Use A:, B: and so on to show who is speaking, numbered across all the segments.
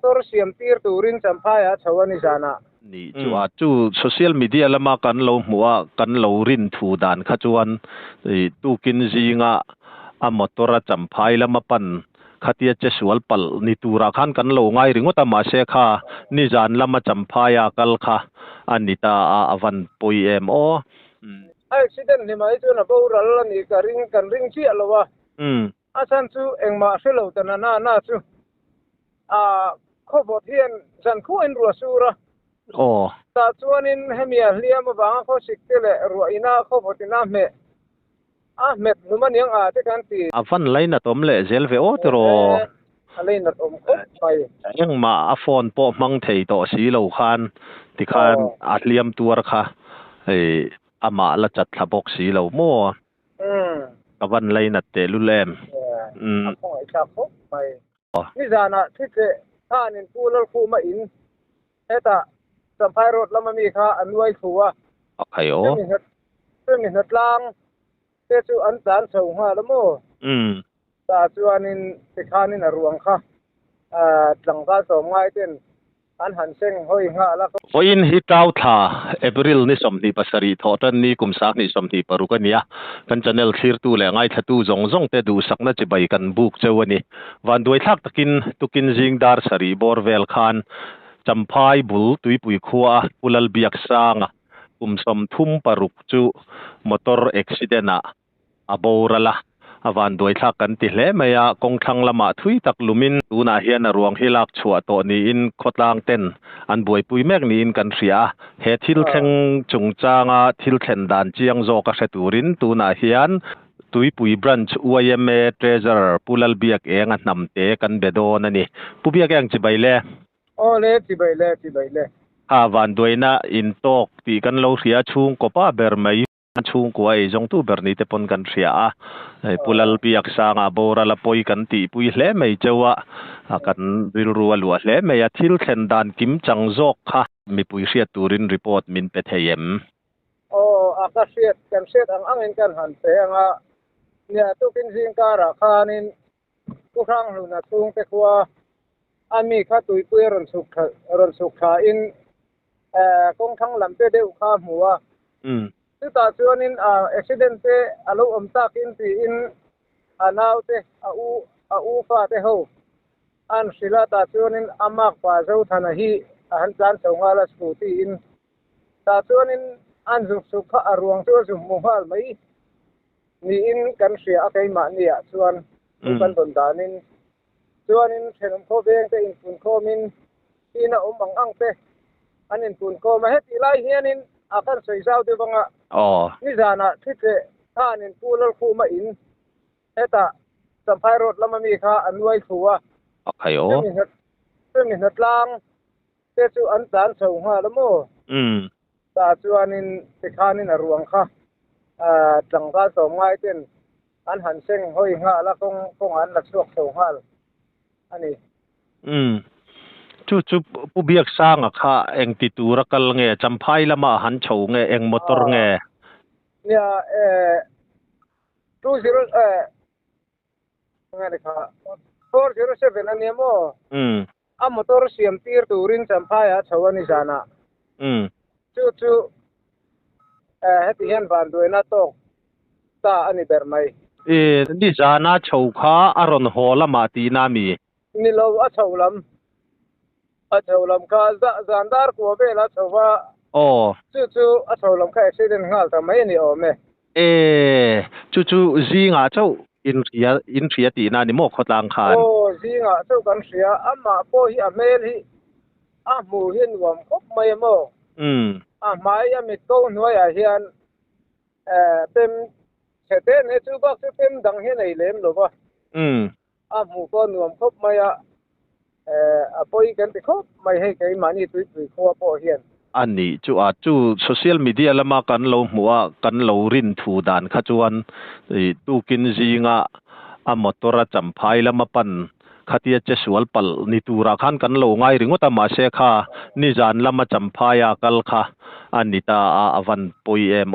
A: motor siam tir turin champaya chawani sana
B: ni chu social media lama kan lo hmuwa kan lo rin thu dan kha chuan tu kin zinga a motora champhai lama pan khatia che sual pal ni tura khan kan lo ngai ringota ma se kha ni jan lama champhaya kal kha anita a avan poi em o
A: accident ni mai chu na boral ni kan ring chi alowa asan chu engma selo tanana na chu khobo thian san khu en ru sura ta chuanin hemia hliam awanga kho siktele ruina khobo tina me met numaniang te kan ti
B: avan laina tom le zel ve o tero
A: alaina tom ko pai
B: engma a phone po mang thei to si lo khan ti khan atliam tur kha ama la chat thabok si lo mo avan laina te lulem
A: ko ai cha ko pai ni jana thike thanin pulal khu ma in eta sampai road lama mi kha anwai khuwa
B: akhayo
A: ni hatlang te chu an tan so ha lamo ta chuanin tikhanin aruang kha tlangka so ngai ten an han seng hoi nga la
B: oin hi tau tha april ni somni pasari thotan ni kumsak ni somni parukania kan channel thir tu le ngai thatu zong te du sakna chi bai kan buk chewani wan doi thak takin tukin jingdar sari borvel khan champhai bul tuipui khuwa pulal biak sanga kumsom thum paruk chu motor accident a aborala awan doi thak kan ti hle maya kongthang lama thui tak lumin tuna hian ruang hilak chhuwa to ni in khotlang ten an boi pui mek ni in kan ria he thil thleng chungchanga thil thlen dan chiang zo ka hreturin tuna hian tuipui branch UIMA treasurer pulal biak eng a hnamte kan bedon ani pubiak eng chibaile
A: le chibaile
B: wan doina in tok ti kan lo ria chung kopa ber mai chung ko ai jong tu berni te pon kan ria pulal biak sanga borala poi kan ti pui hle mai chewa kan rilruwa lu hle mai a thil thlen dan kim changjok kha mi pui ria turin report min pe theyem
A: akasiat kan set angin kan han pe anga nia tu kin jing kara khanin ku khang lu na chung te khwa ami kha tui pui ron sukha in kong thang lam pe deu kha hmuwa tu ta chuanin accident te alo omta kin ti in anau te a u fa te ho an sila ta chuanin amak pa zo thana hi han chan chonga la scooty in ta chuanin an zuk sukha arwang chu zum mu hal mai ni in kan ria akai ma nia chuan kan ton danin chuanin thenam kho beng te in pun kho min ina omang ang te anin pun kho ma het ilai hianin akan soisau de banga ni jana thike thanin pulal khu ma in eta sampai road lama mi kha anwai khuwa
B: akhayo
A: ni hatlang te chu an tan so ha lamo ta chuanin tikhanin aruang kha tlangka so ngai ten an han seng hoi nga la kong an la chuak so hal ani
B: chu pubiak sanga kha eng ti tura kal nge champhai lama han chho nge eng motor nge
A: nia 20 ngani kha 407 ani mo a motor siam tir turin champhaya chawani sana chu heti hian van doina to ta ani bermai
B: ni jana chho kha aron holama ti na mi
A: ni lo a chholam ka zandar ko bela chowa chu a chholam ka accident ngal ta mai ni ome
B: chu zinga chau in ria ti na ni mo khotlang khan
A: zinga chau kan ria amma po hi amel hi a mu hin wam khop mai mo mai ya mit ko noya hian pem chete ne chu bak se pem dang he nei lem lo ba mu ko nuam khop maya apoi kan ti khop mai he kai mani tui kho po hian
B: ani chu social media lama kan lo hmuwa kan lo rin thu dan kha chuan tu kin zinga a motora champhai lama pan khatia che sual pal ni tura khan kan lo ngai ringota ma se kha ni jan lama champhaya kal kha anita avan poi em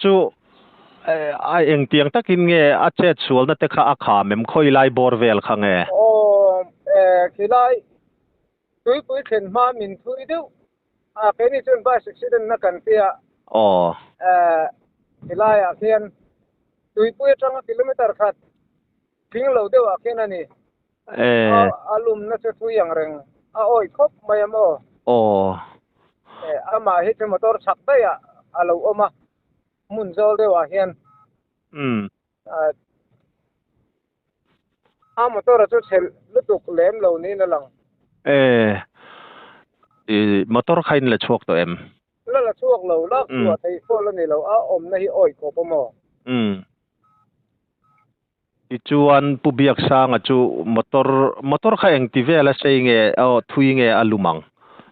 B: chu ai eng tiang takin nge a che sual na te kha a kha mem khoi lai borvel kha nge
A: สิไลตุยปุยเข็นมามินทุยดิวเคนี่จนบ้าสิสิเดนนักกันเตียสิไลเขียนตุยปุยจังกิโลเมตรขัดพิงเราเดียวเขียนนี่อารมณ์น่าจะทุยอย่างแรงโอ้ยครบไม่ยามมาเฮ็ดมอเตอร์ชักได้เราเอามามุนโซลเดียวเขียนมอเตอร์จะเชลลุตุกเล่มเหล่านี้นั่นหลัง
B: มอเตอร์ใครนี่ละชวกตัว
A: แล้วละชวกเราลักตัวไอ้พวกนี่เราอมในอ้อยก็บ่มอ
B: จวนปุบิยักษางจูมอเตอร์ใครเองที่เวลาเสียงทุยเงอลุมัง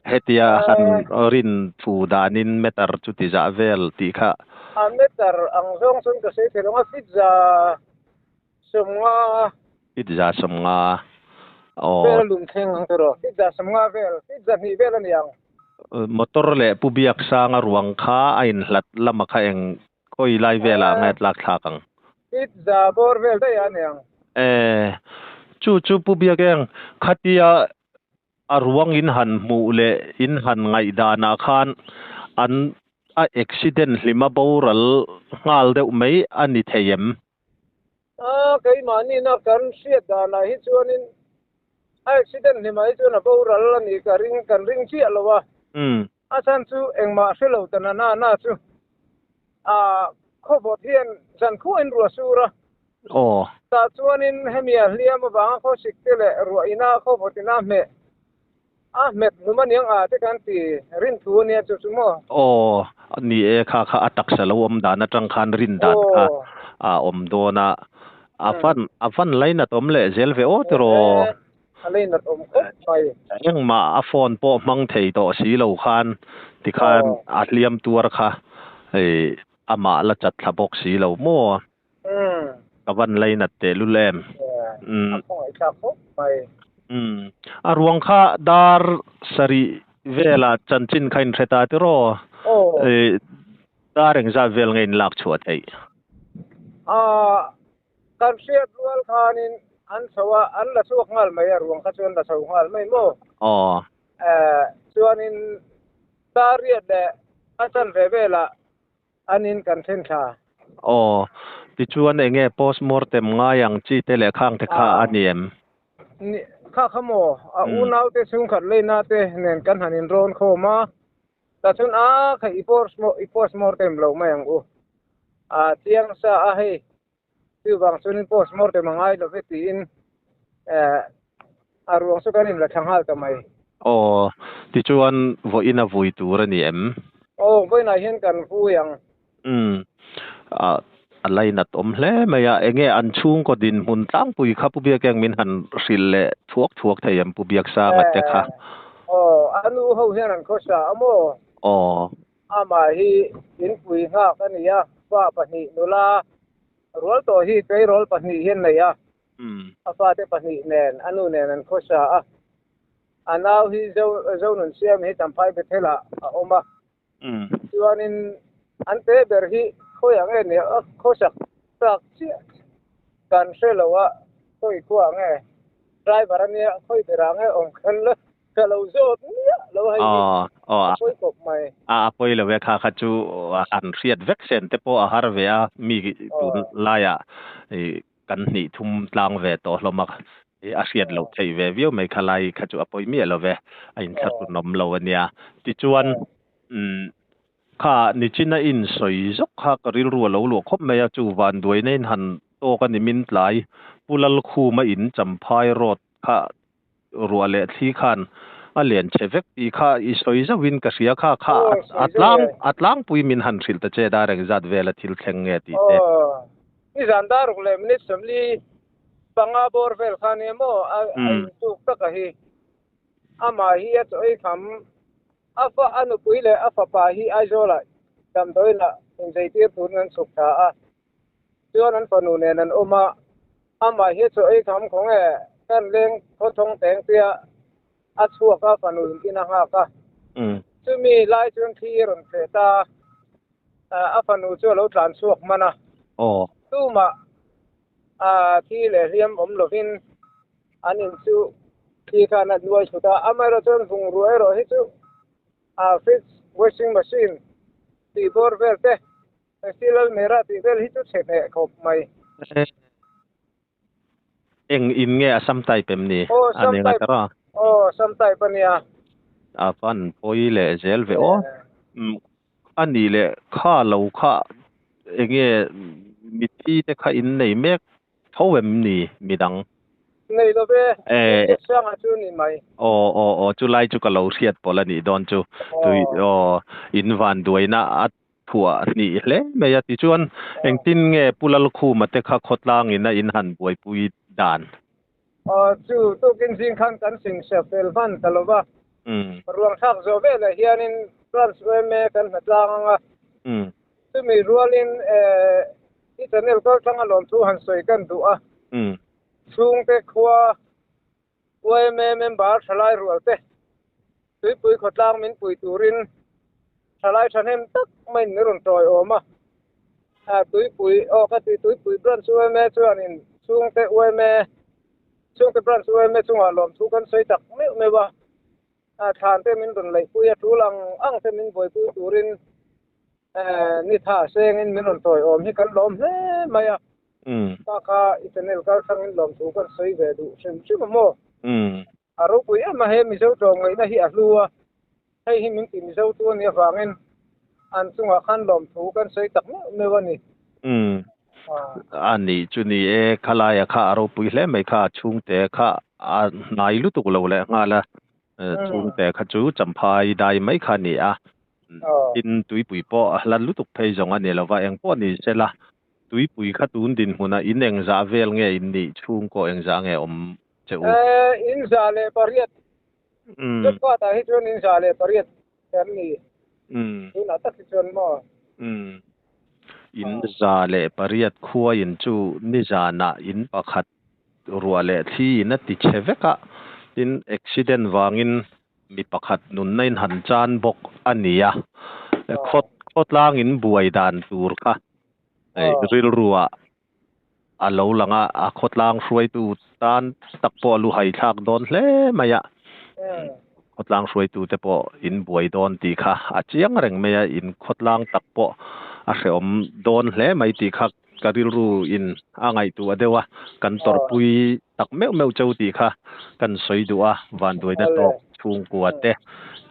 B: เฮติยาหันรินฟูดานินเมตรจุติจาเวลติค่ะ
A: เมตรอังซงซุนก็เสียลงฟิตจาสมงา
B: ฟิตจาสมงา
A: เวลลุมเข่งอังตรอฟิตจาสมงาเวลฟิตจานี่เวลนี่ยัง
B: มอเตอร์เลปุบิยักษางรวงค้าไอ้หลัดลำมาค่ะเองก็อีไลเวลาเงตลักทากัง
A: ฟิตจาบอร์เวลได้ยังยัง
B: จูปุบิยักเองขัดยารวงอินหันมูเลอินหันไงดานาคานอันaccident ลิมาบอรัลงาลเดอไม่อันนี้เทียม
A: ใครมานี่นักการเสียดานาฮิจวนินaccident ลิมาฮิจวนะบอรัลนี่กันริงเชียลวะฉันจูเองมาเสลวตันน่าจูข้อบทเรียนฉันคู่อินรัวสูระแต่จวนินเฮมีเลียมาบางข้อสิกเตเลรัวอินาข้อบทน่าเมดนุมันยังที่กันที่รินทูเนี่ยจุดมั้
B: งนี่ค่ะอัตักเสลวมดานะจังคันรินดานค่ะโดนะฟันไลน์ตอมเลเซลเวโอตโร
A: ไลน์ตอมก็ไป
B: ยังมาฟอนโปมังเทยโตสีเหลาคันที่คันอัดเลียมตัวค่ะมาละจัดทบกสีเหลาโม่กับวันไลน์เตลุเลม
A: ไป
B: รวงค่าดาร์สรีเวลาจันจินคันเทตาติโรดาร์เองจะเวลเงินลักชวดไอ
A: การเสียดวัลคานินอันสวะอันละสวกงาลไม่รวงข้าชวนละสวกงาลไม่โม่ชวนินดาร์เรียดเดอันเวลาอันนินกันเส้นชา
B: ติชวนเองโพสมอร์เต็มง่ายอย่างจีเตเลข้างเทค่าอันเนียม
A: นี่ข้าขโมอูนาวเตซุงขัดเลยนาเตเนนกันหันินโรนโคมาแต่ชุนค่ะอีโพสมอร์เต็มเราไม่ยังเตียงซะให้คือบางชุนอีโพสมอร์เต็มง่ายเราไปตีนรวงสุกันินละช่างหัลทำไม
B: ติชวนว่าอินาวุยตัวนี่
A: ไม่น่าเห็นกันฟูยัง
B: อะไรนัดเลไม่อะเองอันชุ่งก็ดินหุ่นตั้งปุยครับปุบยกแกงมินหันสิเลทวกไทยมปุบยกสางัดเตค่ะ
A: อันนู้เขาเห็นนั่นเขาสาโมมาฮีอินปุยห้ากันนี่ยะว่าปนินุลารอลตัวฮีไปรอลปนิเห็นเลยะฟ้าเตปนิเนนอันนู้นเนนเขาสาอันนั้นฮีเจ้าหนุ่มเสียมฮีทำไปเทละมาส่วนนี้อันเตเบอร์ฮีเขาอย่างนี้เขาสักเชี่ยการเสลว่าเขาอีกว่าไงไดรเวอร์เนี่ยเขาอีกร่างไงองค์ละก็เราโจทย์เนี่ยเราให้เขาอีกไหม
B: พอยเลยค่ะข้าจูอันเสียดเวกเซนเตปอาหารเวียมีตุนลายกันนี่ทุ่มลางเวทตัวเรามักอาเซียนเราใช้เววิวไม่ขลายข้าจูพอยมีเราเวอินชัดนมเราเนี่ยที่ชวนข้านิจินาอินสอยจกข้ากริลรัวเหลวคบไม่ยจูวันด้วยในหันโตกันนิมินหลายปุลลคูมาอินจำพายรถข้ารัวเละที่ขันเหรียญเชฟเวกปีข้าอิสอยจะวินกษีข้าอัดล้างปุยมินหันสิลตเจดารงจัดเวลาทิลเชงเงตี
A: นี่จันดารุเลมินิสมลีบังอาบอร์เวลข้านี่โม่ตุกตะกะฮีมาฮีอัตโอยคำฟ้าอันปุยเลยฟ้าป่าฮีไอโซล่ะจำด้วยละอินใจที่ทุนนั้นสุขชาส่วนนั้นฝนูเนี่ยนั้นมาฮีโซไอคำของกันเลี้ยงเขาทงแต่งเตียชัวก็ฝนูที่น่าฮักจะมีหลายช่วงที่รอนเสตาฝนูชั่วเราทานชัวมันนะตู้มาที่เลี้ยงหลวินอันนี้ชูที่ ki kana nuai suta amara chon phung ruai ro hi chu fridge washing machine ti bor verte silal mera ti vel hi chu chhe khop mai
B: eng in nge asam tai pem ni ani nga tara
A: samtai pania
B: pan poi le zel ve o ani le kha lo kha enge mi ti te kha in nei mek thowem ni midang
A: nei lo be sang chu ni mai
B: chu lai chu ka lo riat pola ni don chu tui in van duina at thua ni hle me ya ti chuan eng tin nge pulal khu mate kha khotlang in in han boi pui dan
A: chu to kin sing khan kan sing se fel van taloba ruang thak zo ve la hianin transfer me kan hatlang tu mi rualin internet ko tang alom chu han soi kan du chung te khwa wai me member thalai rualte tui pui khotlang min pui turin thalai thanem tak mai nirun troi oma tui pui ka ti tui pui bran suai me chuanin chung te wai me chung te bran suai me chung alom thu kan soi tak me wa than te min run lai pui thu lang ang te min boi pui turin ni tha seng in min run troi om hi kan lom hle maya ka internet ka sang in lom thu kan soi ve du sim mo aro pui ma he mi zo tong ngai na hi a hlua hei hi min ti mi zo tu ni wangin an chunga khan lom thu kan soi tak me wa ni
B: ani chuni khalaya kha aro pui hle mai kha chung te kha nai lu tu lo le ngala chung te kha chu champhai dai mai kha ni in tui pui po lan lu tuk phei zong ani lova eng po ni sela tui pui kha tun din huna in eng za vel nge in ni chung ko eng za nge om cheu
A: in za le pariat pa ta hi chon in za le pariat kan ni in ata ki chon mo
B: in za le pariat khuwa in chu ni za na in pakhat ruale thi na ti cheveka in accident wangin mi pakhat nun nain han chan bok ania khotlang in buai dan tur kha ril ruwa alo langa a khotlang hruai tu tan takpo lu hai thak don hle maya khotlang hruai tu te po in buai don ti kha a chiang reng meya in khotlang takpo a hreom don hle mai ti kha karil ru in angai tu adewa kan torpui tak meu chau ti kha kan soi duwa van doina to chung kuate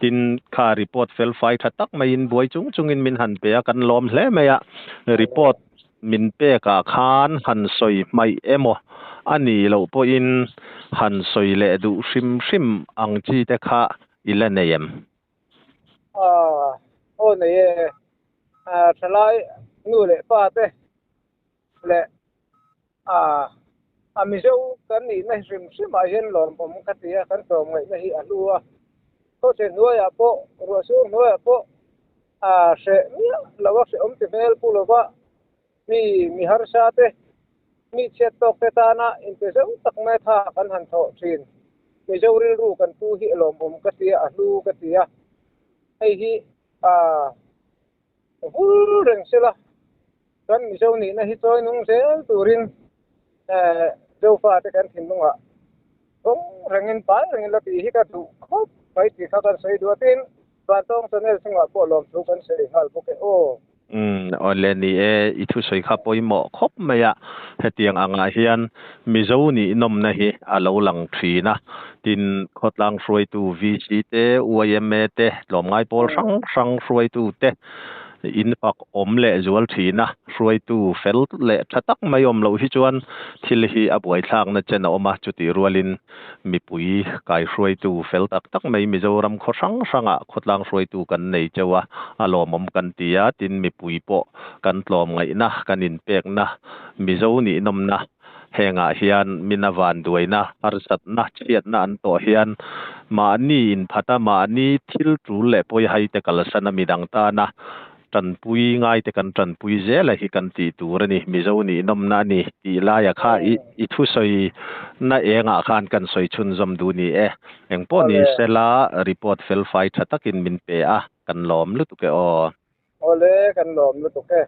B: tin kha report fel fai thatak mai in buai chung in min han pe kan lom hle meya report min pe ka khan han soi mai emo ani lo po in han soi le du hrim ang chi te kha ilaneyem
A: nei thalai nu le pa te le mi zo kan ni na hrim a hian lom pom ka tia kan tom ngai na hi alua ko se nuaya po ro su nuaya po se lawa se om te vel pulova mi har sa te mi chet tok te ta na in te zo tak me tha kan han tho thin mi zo ril ru kan tu hi lom pom ka tia alu ka tia ai hi reng sila kan mi zo ni na hi choi nung se turin zo fa te kan thin nunga ong rengin pa rengin la ti hi ka tu khop pai ti kha kan sei duatin ba tong channel singa po lom thu kan sei hal po ke
B: onleni ithu soi kha poimo khop maya hetiang anga hian mizo ni nom na hi alo lang thina tin khotlang hroi tu vc te uime te lomngai pol sang hroi tu te in pak om le zual thina hroi tu fel le thatak mai om lo hi chuan thil hi abuai thlang na chena oma chuti rualin mi pui kai hroi tu fel tak mai mizoram khosanga khotlang hroi tu kan nei chewa alomom kan tia tin mi pui po kan tlom ngai na kanin pek na mizo ni nom na henga hian minawan duaina arsat na chiat na an to hian ma ni in phata ma ni thil tu le poi hai te kalsana midang ta na tan pui ngai te kan tan pui zela hi kan ti turani mizo ni nom na ni ti la ya kha I thu soi na enga khan kan soi chun zom du ni engpo ni sela report fel fai thatakin min pe kan lom lu tu ke
A: ole kan lom lu tu ke